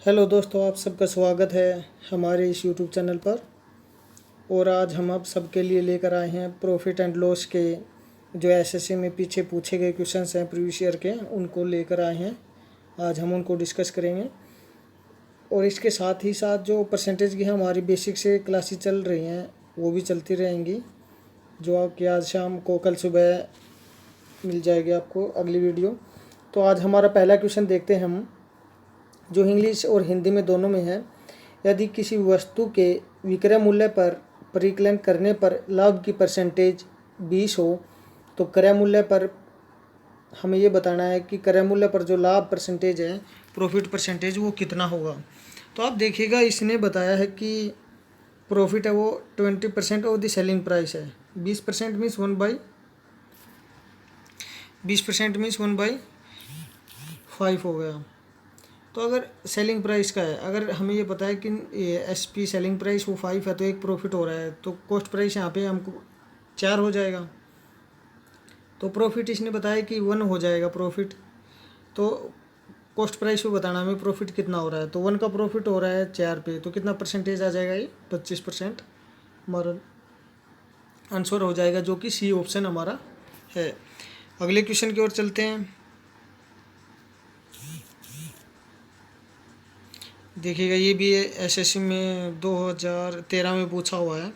Hello दोस्तों, आप सबका स्वागत है हमारे इस यूट्यूब चैनल पर। और आज हम आप सबके लिए लेकर आए हैं प्रॉफिट एंड लॉस के जो एसएससी में पीछे पूछे गए क्वेश्चंस हैं प्रीवियस ईयर के, उनको लेकर आए हैं। आज हम उनको डिस्कस करेंगे और इसके साथ ही साथ जो परसेंटेज की हमारी बेसिक से क्लासेस चल रही हैं वो भी चलती रहेंगी, जो आपकी आज शाम को कल सुबह मिल जाएगी आपको अगली वीडियो। तो आज हमारा पहला क्वेश्चन देखते हैं हम, जो इंग्लिश और हिंदी में दोनों में है। यदि किसी वस्तु के विक्रय मूल्य पर परिकलन करने पर लाभ की परसेंटेज 20 हो तो क्रय मूल्य पर हमें ये बताना है कि क्रय मूल्य पर जो लाभ परसेंटेज है, प्रॉफिट परसेंटेज, वो कितना होगा। तो आप देखिएगा, इसने बताया है कि प्रॉफिट है वो 20% ऑफ द सेलिंग प्राइस है। 20% मीन्स 1/5 हो गया। तो अगर सेलिंग प्राइस का है, अगर हमें ये पता है कि एसपी सेलिंग प्राइस वो 5 है तो एक प्रॉफिट हो रहा है, तो कॉस्ट प्राइस यहाँ पे हमको 4 हो जाएगा। तो प्रॉफिट इसने बताया कि 1 हो जाएगा प्रॉफिट। तो कॉस्ट प्राइस पे बताना हमें प्रॉफिट कितना हो रहा है। तो 1 का प्रॉफिट हो रहा है 4 पे, तो कितना परसेंटेज आ जाएगा, ये 25% हमारा आंसर हो जाएगा, जो कि सी ऑप्शन हमारा है। अगले क्वेश्चन की ओर चलते हैं। देखिएगा, ये भी एसएससी में 2013 में पूछा हुआ है।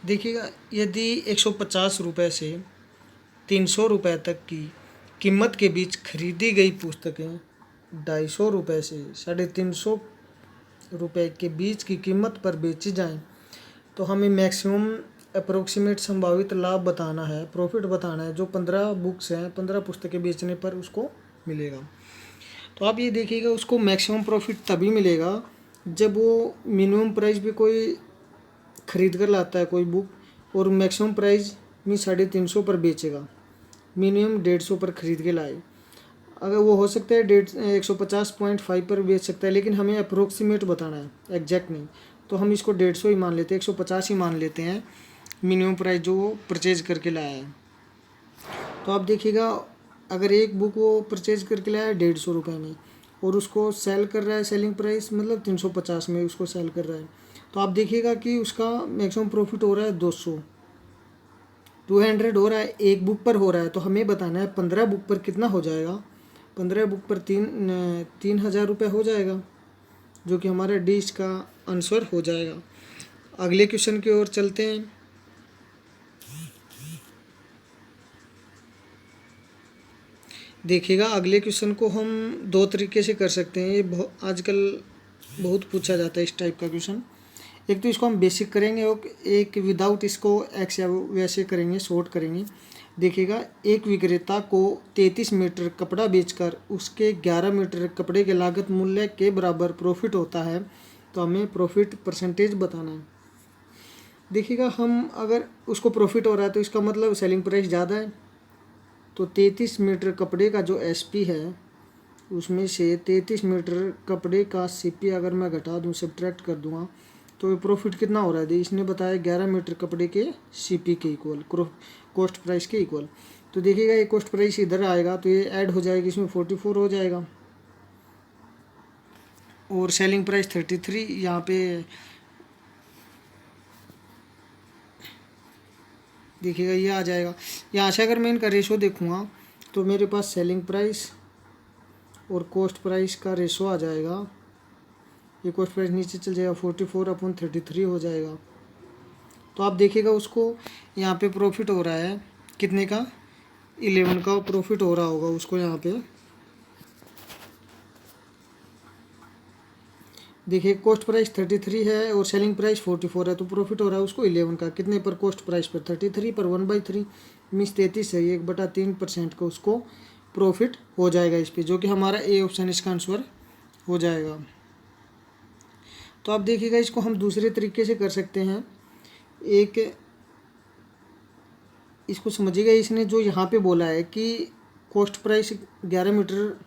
देखिएगा, यदि 150 रुपये से 300 रुपये तक की कीमत के बीच खरीदी गई पुस्तकें 250 रुपये से 350 रुपये के बीच की कीमत पर बेची जाएं, तो हमें मैक्सिमम अप्रोक्सीमेट संभावित लाभ बताना है, प्रॉफिट बताना है, जो 15 बुक्स हैं, 15 पुस्तकें बेचने पर उसको मिलेगा। तो आप ये देखिएगा, उसको मैक्सिमम प्रॉफिट तभी मिलेगा जब वो मिनिमम प्राइस भी कोई खरीद कर लाता है कोई बुक, और मैक्सिमम प्राइस में 350 पर बेचेगा, मिनिमम 150 पर खरीद के लाए। अगर वो हो सकता है 150.5 पर बेच सकता है, लेकिन हमें अप्रोक्सीमेट बताना है, एग्जैक्ट नहीं। तो हम इसको 150 ही मान लेते हैं, 150 ही मान लेते हैं मिनिमम प्राइस जो वो परचेज करके लाया है। तो आप देखिएगा, अगर एक बुक वो परचेज करके लाया है 150 रुपये में, और उसको सेल कर रहा है, सेलिंग प्राइस मतलब 350 में उसको सेल कर रहा है, तो आप देखिएगा कि उसका मैक्सिमम प्रॉफिट हो रहा है 200 हो रहा है, एक बुक पर हो रहा है। तो हमें बताना है 15 बुक पर कितना हो जाएगा। 15 बुक पर 3,000 रुपये हो जाएगा, जो कि हमारा डी का आंसर हो जाएगा। अगले क्वेश्चन की ओर चलते हैं। देखिएगा, अगले क्वेश्चन को हम 2 तरीके से कर सकते हैं। ये आजकल बहुत पूछा जाता है इस टाइप का क्वेश्चन। एक तो इसको हम बेसिक करेंगे और एक विदाउट इसको एक्स या वैसे करेंगे, शॉर्ट करेंगे। देखिएगा, एक विक्रेता को 33 मीटर कपड़ा बेचकर उसके 11 मीटर कपड़े के लागत मूल्य के बराबर प्रॉफिट होता है, तो हमें प्रॉफिट परसेंटेज बताना है। देखिएगा, हम अगर उसको प्रॉफिट हो रहा है तो इसका मतलब सेलिंग प्राइस ज़्यादा है। तो 33 मीटर कपड़े का जो एसपी है, उसमें से 33 मीटर कपड़े का सीपी अगर मैं घटा दूँ, सब्ट्रैक्ट कर दूँगा, तो प्रॉफिट कितना हो रहा है। इसने बताया 11 मीटर कपड़े के सीपी के इक्वल, कॉस्ट प्राइस के इक्वल। तो देखिएगा, ये कॉस्ट प्राइस इधर आएगा तो ये ऐड हो जाएगी, इसमें 44 हो जाएगा, और सेलिंग प्राइस 33 यहाँ पे। देखिएगा, ये आ जाएगा। यहाँ से अगर मैं इनका रेशो देखूँगा तो मेरे पास सेलिंग प्राइस और कॉस्ट प्राइस का रेशो आ जाएगा। ये कॉस्ट प्राइस नीचे चल जाएगा, 44/33 हो जाएगा। तो आप देखिएगा, उसको यहाँ पे प्रॉफिट हो रहा है कितने का, 11 का प्रॉफिट हो रहा होगा उसको यहाँ पे। देखिए, कॉस्ट प्राइस 33 है और सेलिंग प्राइस 44 है, तो प्रॉफिट हो रहा है उसको 11 का। कितने पर, कॉस्ट प्राइस पर 33 पर, 1/3 मीन्स 33 है, 1/3% का उसको प्रॉफिट हो जाएगा इस पर, जो कि हमारा ए ऑप्शन इसका आंसर हो जाएगा। तो आप देखिएगा, इसको हम दूसरे तरीके से कर सकते हैं। एक इसको समझिएगा, इसने जो यहाँ पे बोला है कि कॉस्ट प्राइस 11 मीटर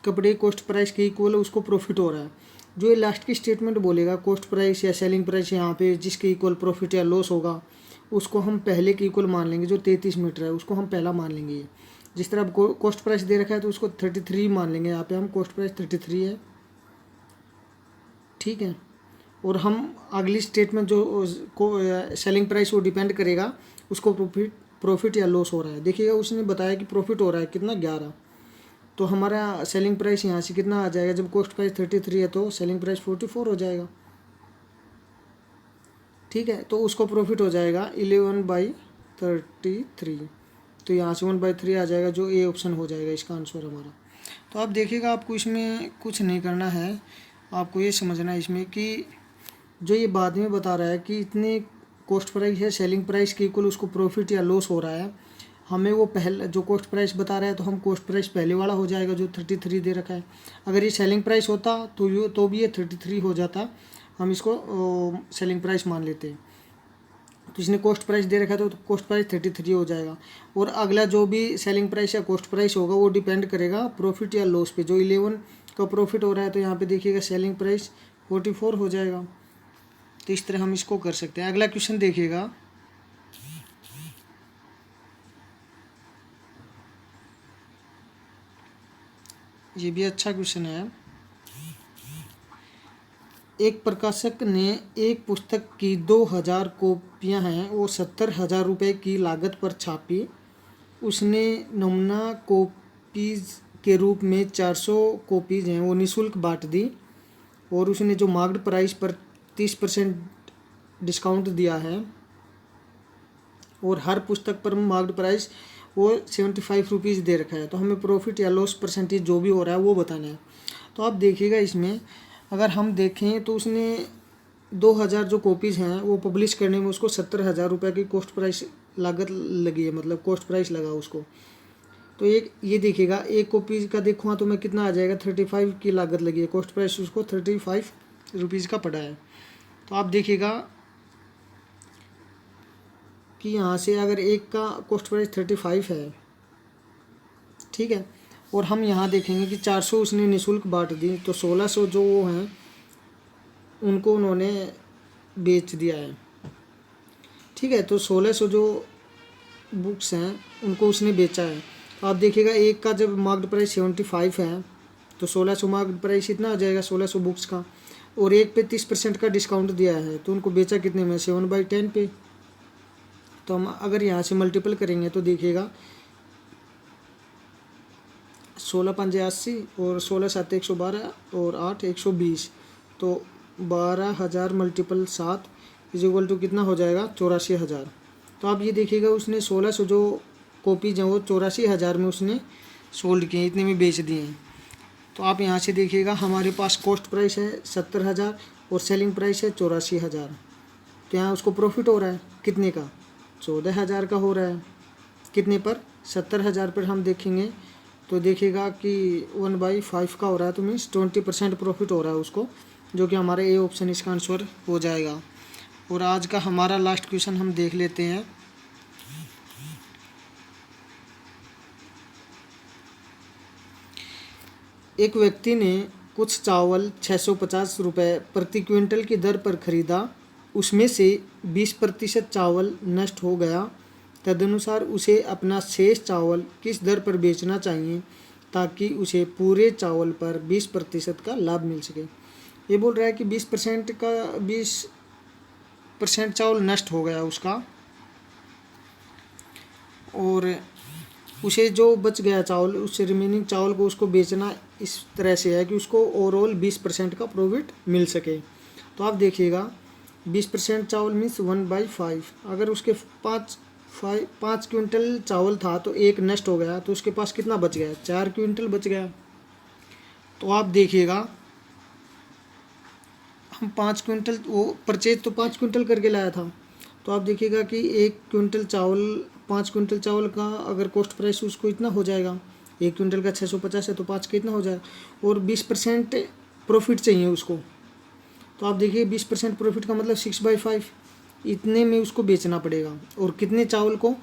कपड़े कॉस्ट प्राइस के इक्वल उसको प्रॉफिट हो रहा है। जो ये लास्ट की स्टेटमेंट बोलेगा, कॉस्ट प्राइस या सेलिंग प्राइस यहाँ पे जिसके इक्वल प्रॉफिट या लॉस होगा, उसको हम पहले के इक्वल मान लेंगे, जो 33 मीटर है उसको हम पहला मान लेंगे। ये जिस तरह अब कॉस्ट प्राइस दे रखा है तो उसको 33 मान लेंगे, यहाँ पे हम कॉस्ट प्राइस 33 है, ठीक है। और हम अगली स्टेटमेंट जो को सेलिंग प्राइस वो डिपेंड करेगा उसको प्रॉफिट या लॉस हो रहा है। देखिएगा उसने बताया कि प्रॉफिट हो रहा है कितना 11, तो हमारा सेलिंग प्राइस यहाँ से कितना आ जाएगा, जब कॉस्ट प्राइस 33 है तो सेलिंग प्राइस 44 हो जाएगा, ठीक है। तो उसको प्रॉफिट हो जाएगा 11/33, तो यहाँ से 1/3 आ जाएगा, जो ए ऑप्शन हो जाएगा इसका आंसर हमारा। तो आप देखिएगा आपको इसमें कुछ नहीं करना है, आपको ये समझना है इसमें कि जो ये बाद में बता रहा है कि इतने कॉस्ट प्राइस है सेलिंग प्राइस के इक्वल उसको प्रॉफिट या लॉस हो रहा है, हमें वो पहले जो कॉस्ट प्राइस बता रहा है तो हम कॉस्ट प्राइस पहले वाला हो जाएगा जो 33 दे रखा है। अगर ये सेलिंग प्राइस होता तो भी ये 33 हो जाता, हम इसको सेलिंग प्राइस मान लेते हैं। तो इसने कॉस्ट प्राइस दे रखा है तो कॉस्ट प्राइस 33 हो जाएगा। और अगला जो भी सेलिंग प्राइस या कॉस्ट प्राइस होगा वो डिपेंड करेगा प्रॉफिट या लॉस पे। जो 11 का प्रॉफिट हो रहा है तो यहाँ पे देखिएगा सेलिंग प्राइस 44 हो जाएगा। तो इस तरह हम इसको कर सकते हैं। अगला क्वेश्चन देखिएगा, ये भी अच्छा क्वेश्चन है। एक प्रकाशक ने एक पुस्तक की 2000 कॉपियां हैं वो 70,000 रुपये की लागत पर छापी। उसने नमूना कॉपीज़ के रूप में 400 कॉपीज़ हैं वो निःशुल्क बांट दी, और उसने जो मार्क्ड प्राइस पर 30% डिस्काउंट दिया है, और हर पुस्तक पर मार्क्ड प्राइस वो 75 रुपीज़ दे रखा है। तो हमें प्रॉफिट या लॉस परसेंटेज जो भी हो रहा है वो बताना है। तो आप देखिएगा इसमें अगर हम देखें तो उसने 2000 जो कॉपीज़ हैं वो पब्लिश करने में उसको 70,000 रुपये की कॉस्ट प्राइस लागत लगी है, मतलब कॉस्ट प्राइस लगा उसको। तो एक ये देखिएगा एक कॉपी का देखूँगा तो मैं कितना आ जाएगा, 35 की लागत लगी है, कॉस्ट प्राइस उसको 35 रुपीज़ का पड़ा है। तो आप देखिएगा कि यहाँ से अगर एक का कॉस्ट प्राइस 35 है, ठीक है, और हम यहाँ देखेंगे कि 400 उसने निःशुल्क बांट दी, तो 1600 जो वो हैं उनको उन्होंने बेच दिया है, ठीक है। तो 1600 जो बुक्स हैं उनको उसने बेचा है। तो आप देखिएगा एक का जब मार्क्ड प्राइस 75 है तो 1600 मार्क्ड प्राइस इतना आ जाएगा 1600 बुक्स का, और एक पे 30% का डिस्काउंट दिया है तो उनको बेचा कितने में, 7/10 पे। तो हम अगर यहाँ से मल्टीपल करेंगे तो देखिएगा 16×5 = 80 और 16×7 = 112 और 8 120, तो 12,000 × 7 = कितना हो जाएगा, 84,000। तो आप ये देखिएगा उसने 1600 जो कॉपीज हैं वो 84,000 में उसने सोल्ड किए, इतने में बेच दिए हैं। तो आप यहाँ से देखिएगा हमारे पास कॉस्ट प्राइस है 70,000 और सेलिंग प्राइस है 84,000, तो यहाँ उसको प्रॉफिट हो रहा है कितने का, 14,000 का हो रहा है। कितने पर, 70,000 पर हम देखेंगे तो देखिएगा कि 1/5 का हो रहा है, तो मीन्स 20% प्रॉफिट हो रहा है उसको, जो कि हमारे ए ऑप्शन इसका आंसर हो जाएगा। और आज का हमारा लास्ट क्वेश्चन हम देख लेते हैं। एक व्यक्ति ने कुछ चावल 650 रुपये प्रति क्विंटल की दर पर खरीदा, उसमें से 20% चावल नष्ट हो गया। तदनुसार उसे अपना शेष चावल किस दर पर बेचना चाहिए ताकि उसे पूरे चावल पर 20% का लाभ मिल सके। ये बोल रहा है कि 20% चावल नष्ट हो गया उसका, और उसे जो बच गया चावल, उस रिमेनिंग चावल को उसको बेचना इस तरह से है कि उसको ओवरऑल 20% का प्रॉफिट मिल सके। तो आप देखिएगा 20% चावल मीन्स 1/5। अगर उसके 5 क्विंटल चावल था तो एक नष्ट हो गया, तो उसके पास कितना बच गया, 4 क्विंटल बच गया। तो आप देखिएगा हम 5 क्विंटल, वो परचेज तो 5 क्विंटल करके लाया था, तो आप देखिएगा कि 5 क्विंटल चावल का अगर कॉस्ट प्राइस उसको इतना हो जाएगा, 1 क्विंटल का 650 है तो 5 का इतना हो जाएगा, और 20% प्रॉफिट चाहिए उसको। तो आप देखिए 20% प्रॉफिट का मतलब 6/5, इतने में उसको बेचना पड़ेगा। और कितने चावल को,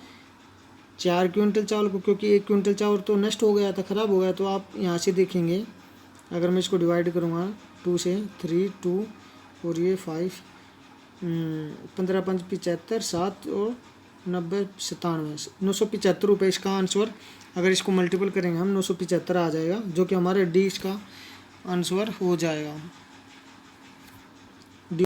4 क्विंटल चावल को, क्योंकि 1 क्विंटल चावल तो नष्ट हो गया था, ख़राब हो गया। तो आप यहाँ से देखेंगे अगर मैं इसको डिवाइड करूँगा 2 से 3 2 और ये 5, 15 5 75, 7 और 90 97, 975 रुपये इसका आंसर। अगर इसको मल्टीपल करेंगे हम 975 आ जाएगा, जो कि हमारे डी इसका आंसर हो जाएगा।